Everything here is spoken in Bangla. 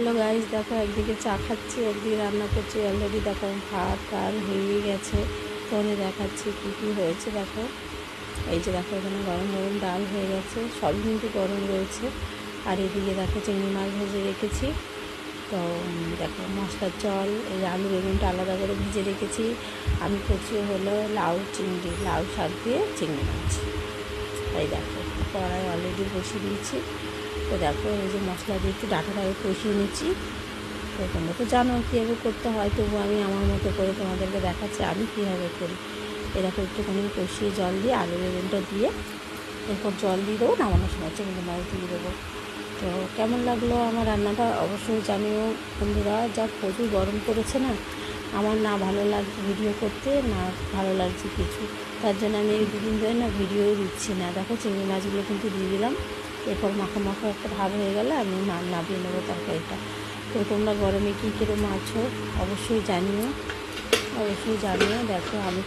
হ্যালো গাইস, দেখো একদিকে চা খাচ্ছি, একদিকে রান্না করছি। অলরেডি দেখো ভাত ডাল হয়ে গেছে। তোমাদের দেখাচ্ছি কী কী হয়েছে। দেখো এই যে দেখো এখানে গরম গরম ডাল হয়ে গেছে, সবই কিন্তু গরম রয়েছে। আর এদিকে দেখো চিংড়ি মাছ ভেজে রেখেছি। তো দেখো মশলার জল, এই আলু বেগুনটা আলাদা করে ভেজে রেখেছি। আমি করছি হলো লাউ শাক দিয়ে চিংড়ি মাছ। এই দেখো কড়াই অলরেডি বসিয়ে দিয়েছি। তো দেখো এই যে মশলা দিয়ে একটু ডাঁটাটাকে কষিয়ে নিচ্ছি। তো তোমরা তো জানো কীভাবে করতে হয়, তবু আমি আমার মতো করে তোমাদেরকে দেখাচ্ছি আমি কীভাবে করি। এরকম একটুখানি কষিয়ে জল দিয়ে আলু বেগুনটা দিয়ে এরপর জল দিয়ে দেবো, নামানোর সময় চিংড়ি মাছ দিয়ে দেবো। তো কেমন লাগলো আমার রান্নাটা অবশ্যই জানিও বন্ধুরা। যা প্রচুর গরম পড়েছে না, আমার না ভালো লাগছে ভিডিও করতে, না ভালো লাগছে কিছু। তার জন্য আমি এই দুদিন ধরে না ভিডিওই দিচ্ছি না। দেখো চিংড়ি মাছগুলো কিন্তু দিয়ে দিলাম। এরপর মাখা মাখা একটা ভাব হয়ে গেলে আমি নামিয়ে নেবো তরকারিটা। তো তোমরা গরমে কী কীরকম আছো অবশ্যই জানিও। দেখো আমি